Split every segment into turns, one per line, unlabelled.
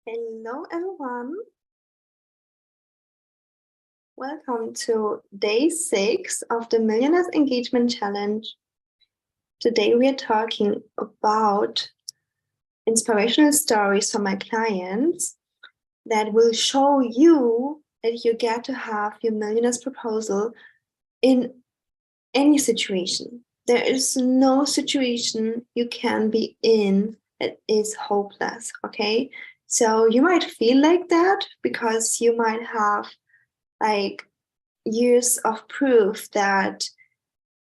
Hello, everyone. Welcome to day 6 of the Millionaires Engagement Challenge. Today we are talking about inspirational stories from my clients that will show you that you get to have your millionaire's proposal in any situation. There is no situation you can be in that is hopeless, okay? So you might feel like that because you might have like years of proof that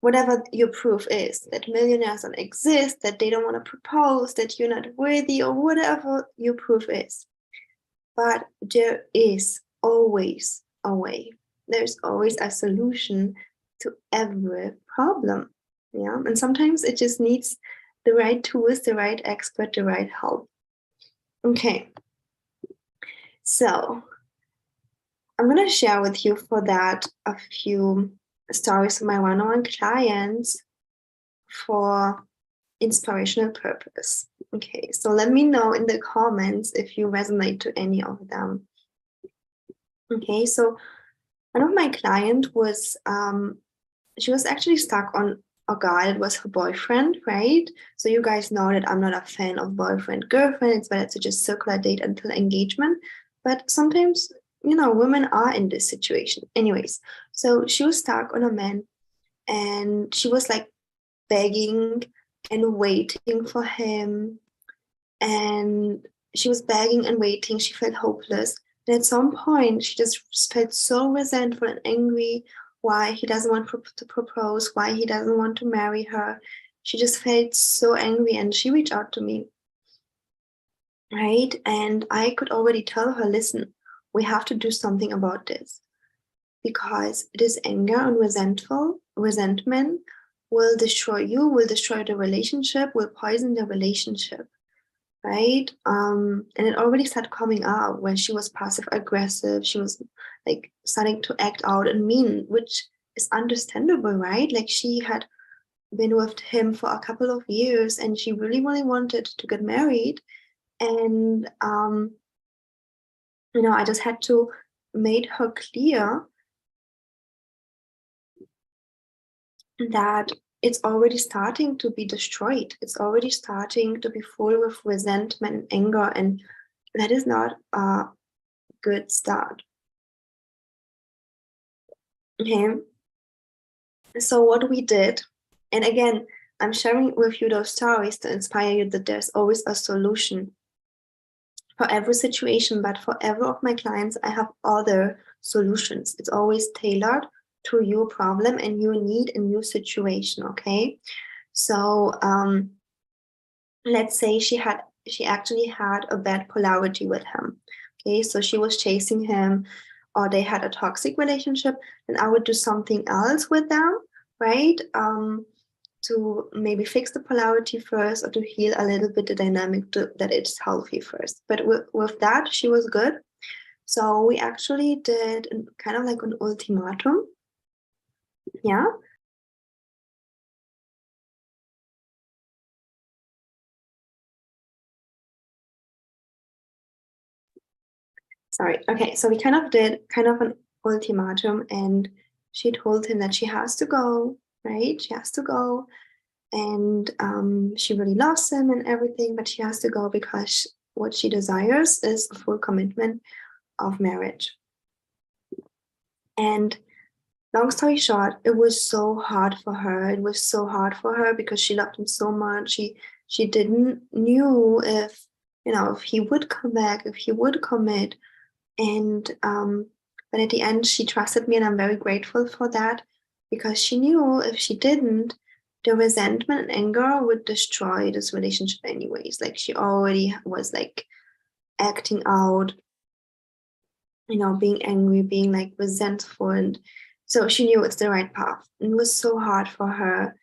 whatever your proof is, that millionaires don't exist, that they don't want to propose, that you're not worthy, or whatever your proof is. But there is always a way. There's always a solution to every problem. Yeah. And sometimes it just needs the right tools, the right expert, the right help. Okay. So I'm going to share with you for that a few stories of my one-on-one clients for inspirational purpose. Okay, so let me know in the comments if you resonate to any of them. Okay, so one of my clients was, she was actually stuck on a guy that was her boyfriend, right? So you guys know that I'm not a fan of boyfriend, girlfriend. It's better to just circle a date until engagement. But sometimes, women are in this situation. Anyways, so she was stuck on a man and she was like begging and waiting for him. And she was begging and waiting. She felt hopeless. And at some point, she just felt so resentful and angry why he doesn't want to propose, why he doesn't want to marry her. She just felt so angry and she reached out to me. Right? And I could already tell her, listen, we have to do something about this. Because this anger and resentment will destroy you, will destroy the relationship, will poison the relationship. Right? And it already started coming out when she was passive aggressive. She was like starting to act out and mean, which is understandable, right? Like she had been with him for a couple of years and she really, really wanted to get married. And, I just had to make her clear that it's already starting to be destroyed. It's already starting to be full with resentment and anger, and that is not a good start. Okay, so what we did, and again, I'm sharing with you those stories to inspire you that there's always a solution for every situation, but for every of my clients, I have other solutions. It's always tailored to your problem and your need and your situation, okay? So let's say she actually had a bad polarity with him. Okay, so she was chasing him or they had a toxic relationship, then I would do something else with them, right? To maybe fix the polarity first or to heal a little bit the dynamic that it's healthy first. But with that, she was good. So we actually did kind of like an ultimatum. Yeah. Sorry. Okay, so we kind of did kind of an ultimatum, and she told him that she has to go, right? She has to go, and she really loves him and everything, but she has to go because what she desires is a full commitment of marriage. And long story short, it was so hard for her. It was so hard for her because she loved him so much. She didn't knew if if he would come back, if he would commit. And but at the end, she trusted me, and I'm very grateful for that because she knew if she didn't, the resentment and anger would destroy this relationship anyways. Like she already was like acting out, being angry, being like resentful, and so she knew it's the right path. And it was so hard for her,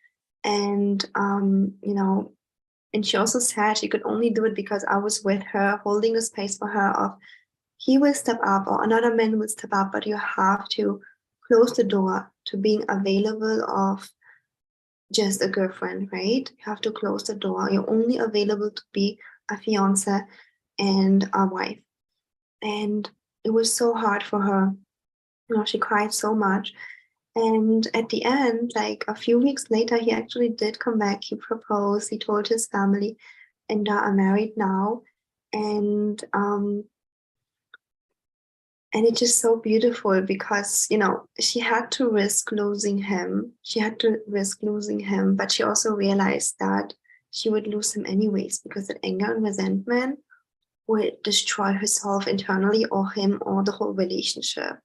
and and she also said she could only do it because I was with her, holding the space for her of he will step up or another man will step up, but you have to close the door to being available of just a girlfriend, right? You have to close the door. You're only available to be a fiance and a wife. And it was so hard for her. She cried so much. And at the end, like a few weeks later, he actually did come back. He proposed, he told his family, and are married now. And it's just so beautiful because, she had to risk losing him. She had to risk losing him, but she also realized that she would lose him anyways because that anger and resentment would destroy herself internally or him or the whole relationship.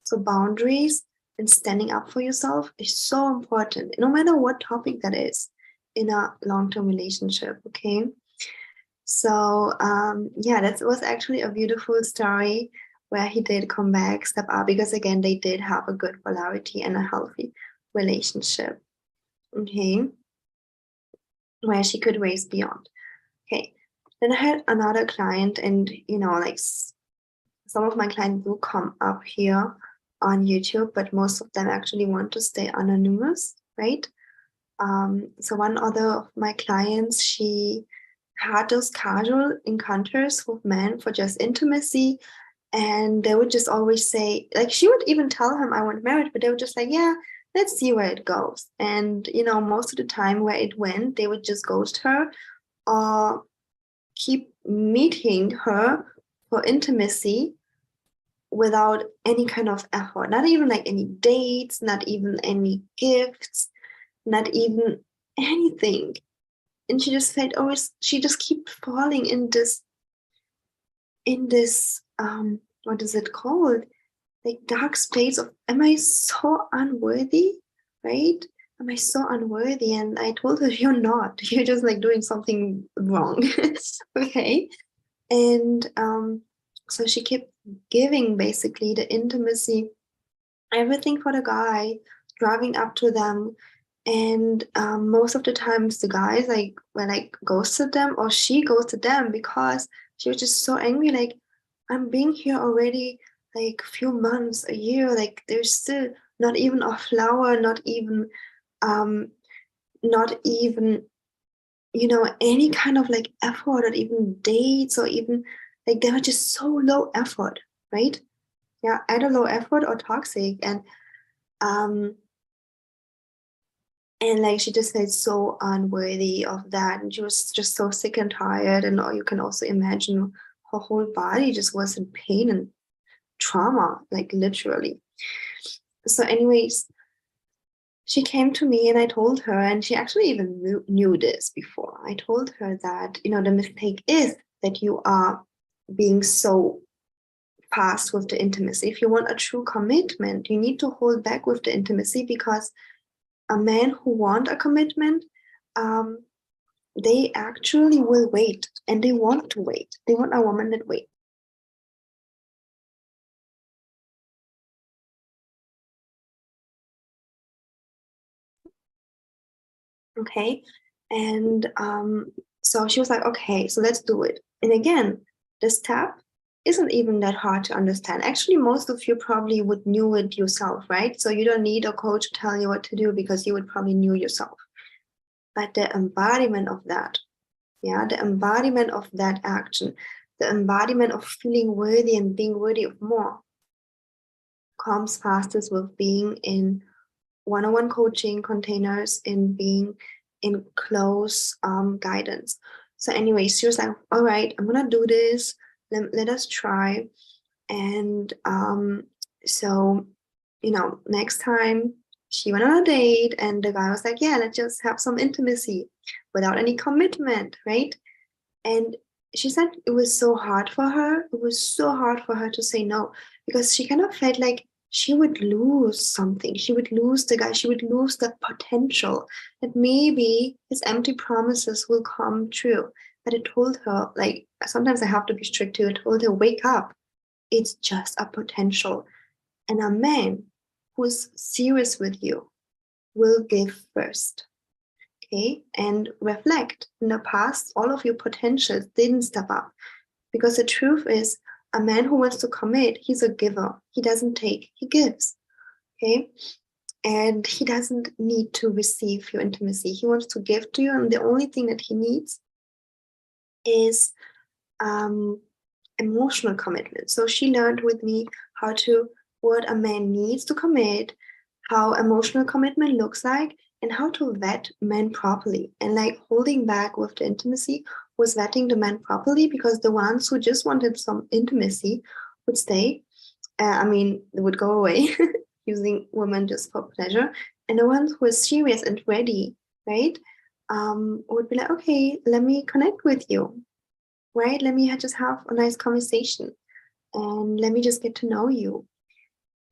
So boundaries and standing up for yourself is so important, no matter what topic that is in a long-term relationship, okay? So that was actually a beautiful story where he did come back, step up, because again, they did have a good polarity and a healthy relationship, okay? Where she could raise beyond. Okay, then I had another client, and like some of my clients do come up here on YouTube, but most of them actually want to stay anonymous, right? So one other of my clients, she had those casual encounters with men for just intimacy, and they would just always say, like, she would even tell him I want marriage, but they would just like, yeah, let's see where it goes. And most of the time where it went, they would just ghost her or keep meeting her for intimacy without any kind of effort, not even like any dates, not even any gifts, not even anything. And she just felt always, she just kept falling in this what is it called, like dark space of, am I so unworthy, right? Am I so unworthy? And I told her, you're not, you're just like doing something wrong. Okay. And so she kept giving basically the intimacy, everything for the guy, driving up to them. And most of the times the guys like were like ghosted them, or she ghosted them because she was just so angry. Like, I'm being here already like a few months, a year, like there's still not even a flower, um not even any kind of like effort or even dates, or even like they were just so low effort, right? Yeah, either low effort or toxic. Um and like she just felt so unworthy of that, and she was just so sick and tired, and you can also imagine her whole body just was in pain and trauma, like literally. So anyways, she came to me and I told her, and she actually even knew this before. I told her that, the mistake is that you are being so fast with the intimacy. If you want a true commitment, you need to hold back with the intimacy, because a man who want a commitment, they actually will wait, and they want to wait. They want a woman that waits. Okay. And so she was like, okay, so let's do it. And again, the step isn't even that hard to understand. Actually, most of you probably would knew it yourself, right? So you don't need a coach to tell you what to do, because you would probably knew yourself. But the embodiment of that, yeah, the embodiment of that action, the embodiment of feeling worthy and being worthy of more, comes fastest with being in one-on-one coaching containers, in being in close guidance. So anyway, she was like, all right, I'm gonna do this, let us try. And so next time she went on a date, and the guy was like, yeah, let's just have some intimacy without any commitment, right? And she said it was so hard for her. It was so hard for her to say no, because she kind of felt like she would lose something. She would lose the guy. She would lose that potential, that maybe his empty promises will come true. But I told her, like, sometimes I have to be strict too. I told her, wake up. It's just a potential. And a man who's serious with you will give first. Okay, and reflect. In the past, all of your potentials didn't step up, because the truth is, a man who wants to commit, he's a giver. He doesn't take, he gives. Okay, and he doesn't need to receive your intimacy. He wants to give to you, and the only thing that he needs is emotional commitment. So she learned with me what a man needs to commit, how emotional commitment looks like, and how to vet men properly. And like holding back with the intimacy was vetting the men properly, because the ones who just wanted some intimacy would stay. They would go away using women just for pleasure. And the ones who were serious and ready, right, would be like, okay, let me connect with you, right? Let me just have a nice conversation and let me just get to know you.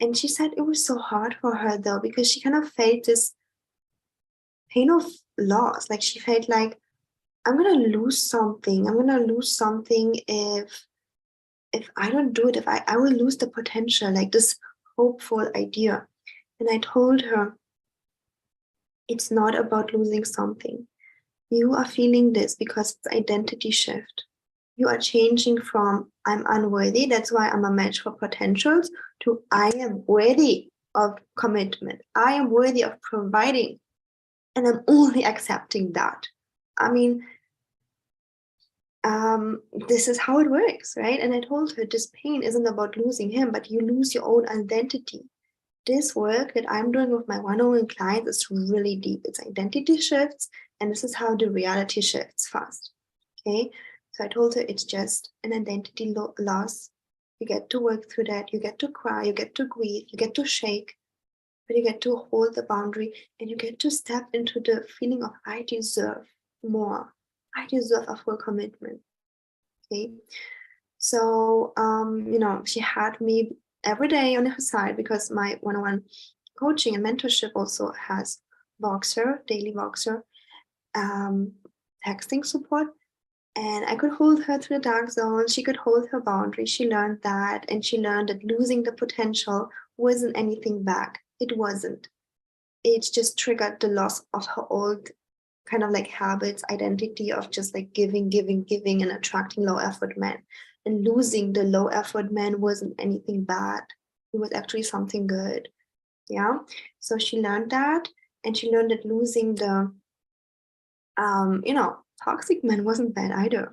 And she said it was so hard for her though, because she kind of felt this pain of loss. Like she felt like, I'm gonna lose something. I'm gonna lose something if I don't do it, if I will lose the potential, like this hopeful idea. And I told her, it's not about losing something. You are feeling this because it's identity shift. You are changing from I'm unworthy, that's why I'm a match for potentials, to I am worthy of commitment. I am worthy of providing. And I'm only accepting that. I mean, this is how it works, right? And I told her this pain isn't about losing him, but you lose your own identity. This work that I'm doing with my one-on-one clients is really deep. It's identity shifts, and this is how the reality shifts fast. Okay, so I told her it's just an identity loss. You get to work through that. You get to cry. You get to grieve. You get to shake, but you get to hold the boundary, and you get to step into the feeling of I deserve more. I deserve a full commitment. Okay, so she had me every day on her side, because my one-on-one coaching and mentorship also has daily Voxer, texting support. And I could hold her through the dark zone. She could hold her boundary. She learned that, and she learned that losing the potential wasn't anything back. It wasn't. It just triggered the loss of her old kind of like habits, identity of just like giving, and attracting low effort men. And losing the low effort man wasn't anything bad. It was actually something good. Yeah. So she learned that, and she learned that losing the toxic man wasn't bad either.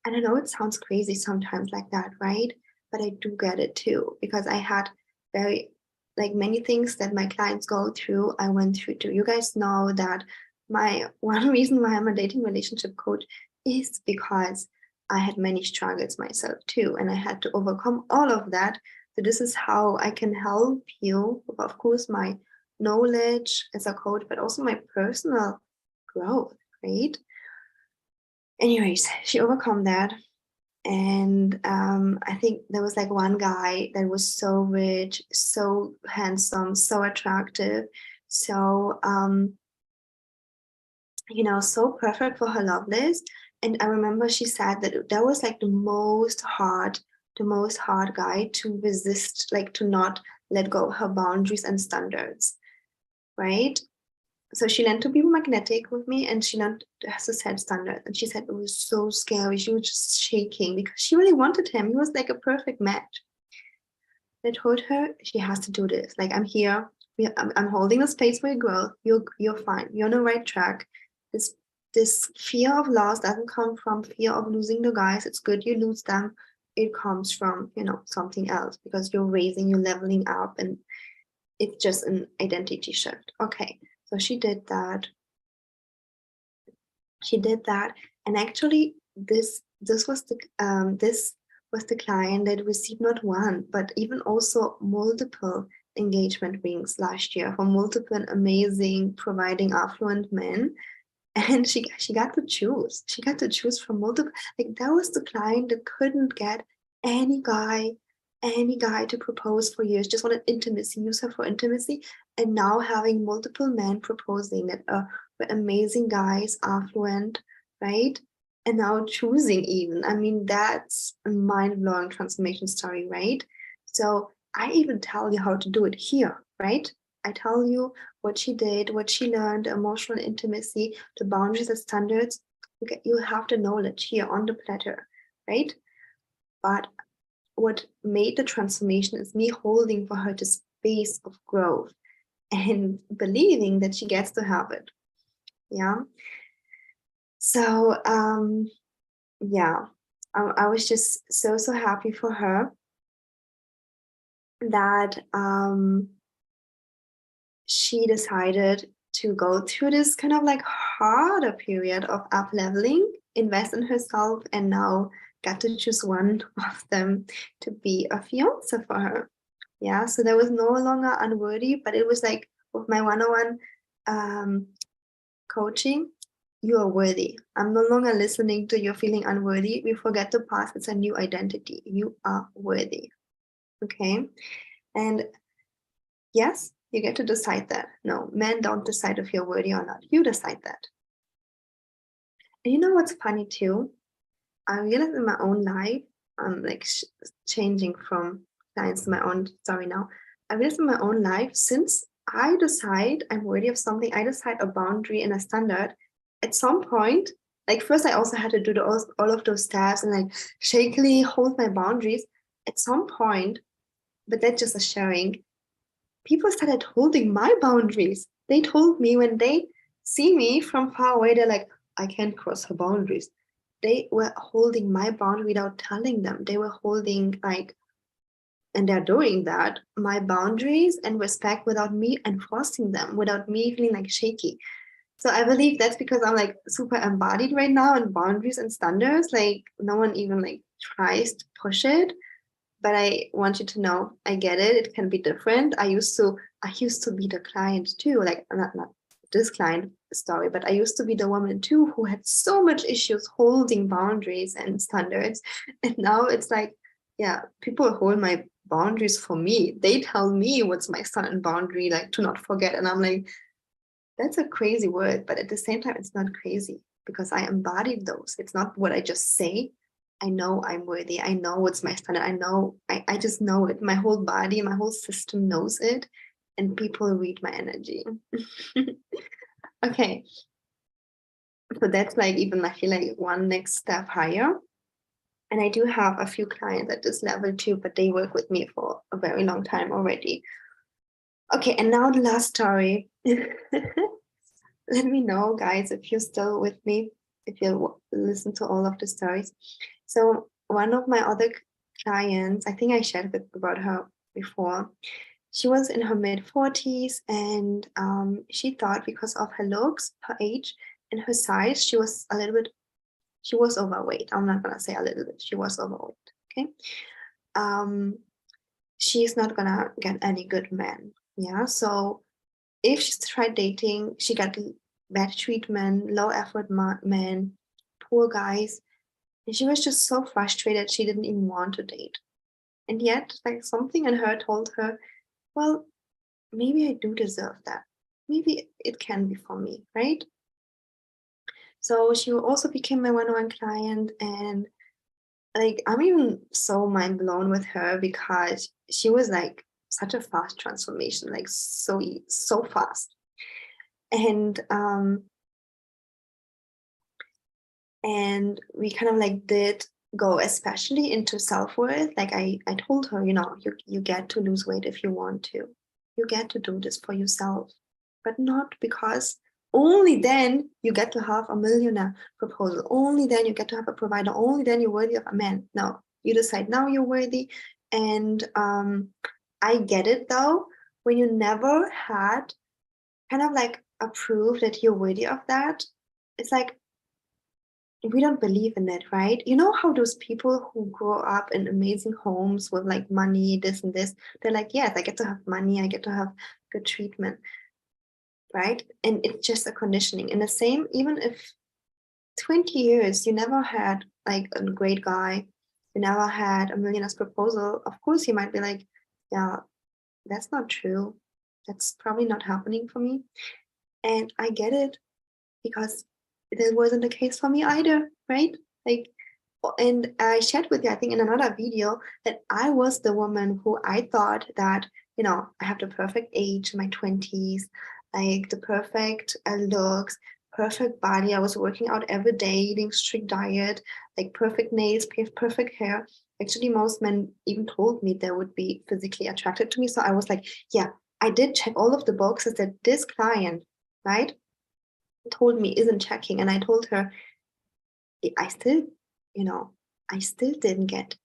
And I know it sounds crazy sometimes like that, right? But I do get it too, because I had many things that my clients go through, I went through too. You guys know that my one reason why I'm a dating relationship coach is because I had many struggles myself too, and I had to overcome all of that. So this is how I can help you with, of course, my knowledge as a coach, but also my personal growth, right? Anyways, she overcome that. And I think there was like one guy that was so rich, so handsome, so attractive, so so perfect for her love list. And I remember she said that was like the most hard guy to resist, like to not let go of her boundaries and standards, right? So she learned to be magnetic with me, and she learned to set standards. And she said it was so scary. She was just shaking because she really wanted him. He was like a perfect match. I told her she has to do this. Like, I'm here. I'm holding the space for your growth. You're fine. You're on the right track. This fear of loss doesn't come from fear of losing the guys. It's good you lose them. It comes from something else, because you're leveling up, and it's just an identity shift. Okay. So she did that. And actually, this was the client that received not one, but even also multiple engagement rings last year from multiple amazing, providing, affluent men. And she got to choose. She got to choose from multiple. Like, that was the client that couldn't get any guy to propose for years, just wanted intimacy, use her for intimacy. And now having multiple men proposing that were amazing guys, affluent, right? And now choosing even. I mean, that's a mind-blowing transformation story, right? So I even tell you how to do it here, right? I tell you what she did, what she learned, emotional intimacy, the boundaries and standards. Okay, you have the knowledge here on the platter, right? But what made the transformation is me holding for her the space of growth and believing that she gets to have it. Yeah. So yeah, I was just so happy for her that she decided to go through this kind of like harder period of up leveling, invest in herself, and now got to choose one of them to be a fiance for her. Yeah, so there was no longer unworthy, but it was like with my one-on-one coaching, you are worthy. I'm no longer listening to you feeling unworthy. We forget the past. It's a new identity. You are worthy. Okay. And yes, you get to decide that. No, men don't decide if you're worthy or not. You decide that. And you know what's funny too? I realized in my own life, I'm like changing from clients to my own story now. I realized in my own life, since I decide I'm worthy of something, I decide a boundary and a standard. At some point, like first I also had to do all of those steps and like shakily hold my boundaries. At some point, but that's just a sharing, people started holding my boundaries. They told me when they see me from far away, they're like, I can't cross her boundaries. They were holding my boundary without telling them. They were holding like, and they're doing that, my boundaries and respect without me enforcing them, without me feeling like shaky. So I believe that's because I'm like super embodied right now in boundaries and standards. Like no one even like tries to push it. But I want you to know, I get it. It can be different. I used to be the client too, like not this client story, but I used to be the woman too who had so much issues holding boundaries and standards. And now it's like, yeah, people hold my boundaries for me. They tell me what's my standard boundary, like to not forget. And I'm like, that's a crazy word, but at the same time, it's not crazy because I embodied those. It's not what I just say. I know I'm worthy. I know what's my standard. I know, I just know it. My whole body, my whole system knows it. And people read my energy. Okay. So that's like even I feel like one next step higher. And I do have a few clients at this level too, but they work with me for a very long time already. Okay, and now the last story. Let me know, guys, if you're still with me, if you listen to all of the stories. So one of my other clients, I think I shared about her before. She was in her mid-40s, and she thought because of her looks, her age, and her size, she was overweight. I'm not gonna say a little bit. She was overweight. Okay. She's not gonna get any good men. Yeah. So if she tried dating, she got bad treatment, low effort men, poor guys. And she was just so frustrated she didn't even want to date. And yet, like something in her told her, well, maybe I do deserve that. Maybe it can be for me, right? So she also became my one-on-one client, and like I'm even so mind blown with her because she was like such a fast transformation, like so fast. And we kind of like did go especially into self-worth. Like I told her, you know, you get to lose weight if you want to. You get to do this for yourself, but not because only then you get to have a millionaire proposal. Only then you get to have a provider. Only then you're worthy of a man. No, you decide now you're worthy. And I get it though, when you never had kind of like a proof that you're worthy of that, it's like we don't believe in it, right? You know how those people who grow up in amazing homes with like money, this and this, they're like, yes, I get to have money, I get to have good treatment, right? And it's just a conditioning. And the same, even if 20 years you never had like a great guy, you never had a millionaire's proposal, of course you might be like, yeah, that's not true. That's probably not happening for me. And I get it because that wasn't the case for me either, right? Like, and I shared with you, I think in another video, that I was the woman who I thought that, you know, I have the perfect age, my 20s, like the perfect looks, perfect body. I was working out every day, eating strict diet, like perfect nails, perfect hair. Actually, most men even told me they would be physically attracted to me. So I was like, yeah, I did check all of the boxes that this client, right, told me isn't checking. And I told her, I still, you know, I still didn't get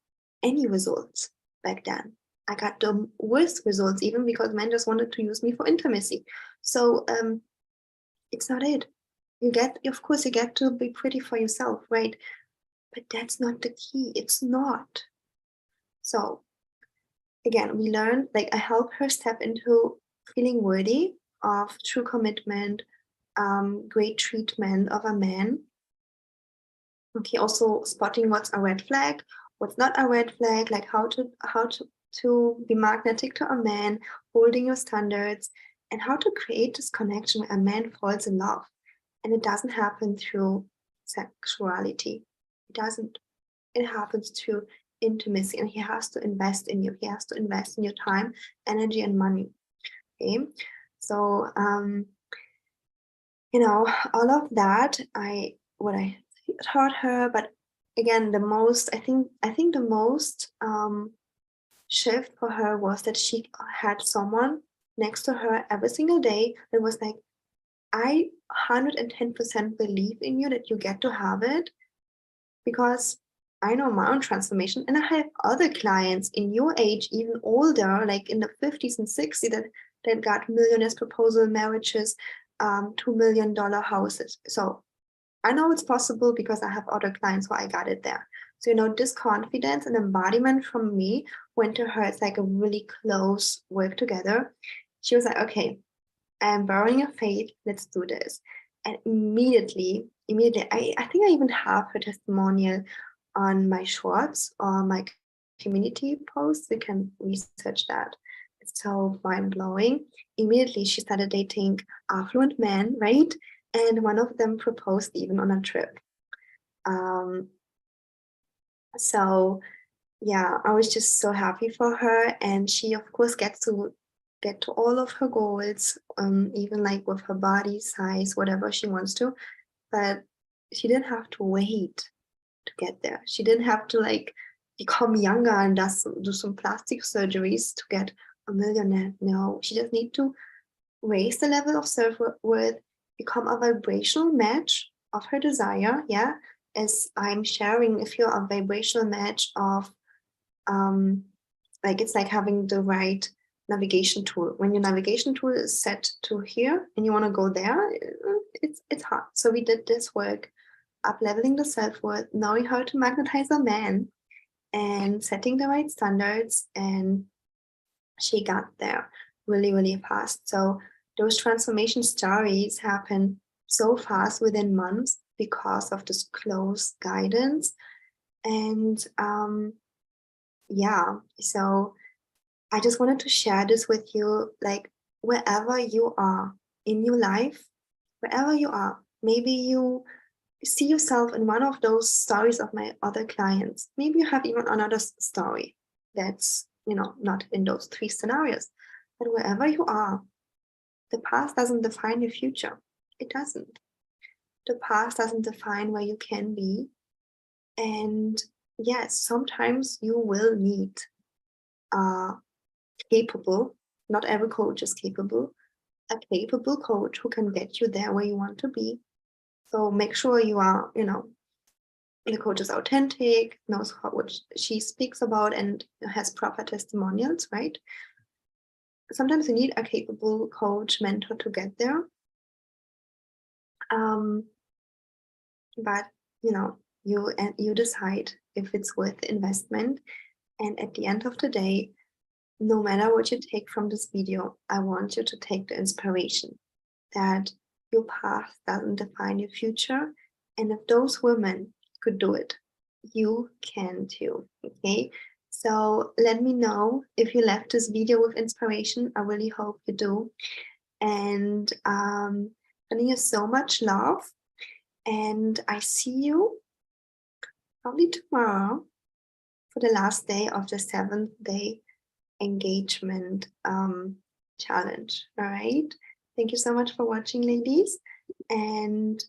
any results back then. I got the worst results, even because men just wanted to use me for intimacy. So it's not it. Of course, you get to be pretty for yourself, right? But that's not the key. It's not. So again, we learned, like, I help her step into feeling worthy of true commitment, great treatment of a man. Okay, also spotting what's a red flag, what's not a red flag, like how to be magnetic to a man, holding your standards, and how to create this connection where a man falls in love. And it doesn't happen through sexuality. It doesn't. It happens through intimacy, and he has to invest in you. He has to invest in your time, energy, and money. Okay, so all of that what I taught her. But again, I think the most shift for her was that she had someone next to her every single day that was like, I 110% believe in you, that you get to have it, because I know my own transformation, and I have other clients in your age, even older, like in the 50s and 60s, that got millionaires proposal marriages, $2 million houses. So I know it's possible because I have other clients who I got it there. So, this confidence and embodiment from me went to her. It's like a really close work together. She was like, okay, I am borrowing your faith. Let's do this. And immediately, I think I even have her testimonial on my shorts or my community posts. You can research that. It's so mind-blowing. Immediately, she started dating affluent men, right? And one of them proposed even on a trip. So yeah, I was just so happy for her. And she, of course, gets to get to all of her goals, even like with her body size, whatever she wants to. But she didn't have to wait to get there. She didn't have to like become younger and do some plastic surgeries to get a millionaire. No, she just need to raise the level of self-worth, become a vibrational match of her desire. Yeah, as I'm sharing, if you're a vibrational match of like, it's like having the right navigation tool. When your navigation tool is set to here and you want to go there, it's hard. So we did this work, up leveling the self-worth, knowing how to magnetize a man, and setting the right standards, and she got there really, really fast. So those transformation stories happen so fast, within months, because of this close guidance. And yeah, so I just wanted to share this with you, like, wherever you are in your life, wherever you are, maybe you see yourself in one of those stories of my other clients. Maybe you have even another story that's, not in those three scenarios. But wherever you are, the past doesn't define your future. It doesn't. The past doesn't define where you can be. And yes, sometimes you will need capable, not every coach is capable, a capable coach who can get you there where you want to be. So make sure you are, the coach is authentic, knows what she speaks about, and has proper testimonials, right? Sometimes you need a capable coach, mentor to get there. But you decide if it's worth the investment. And at the end of the day, no matter what you take from this video, I want you to take the inspiration that your past doesn't define your future. And if those women could do it, you can too. Okay, so let me know if you left this video with inspiration. I really hope you do. And sending you so much love, and I see you probably tomorrow for the last day of the 7-day engagement challenge. All right, thank you so much for watching, ladies, and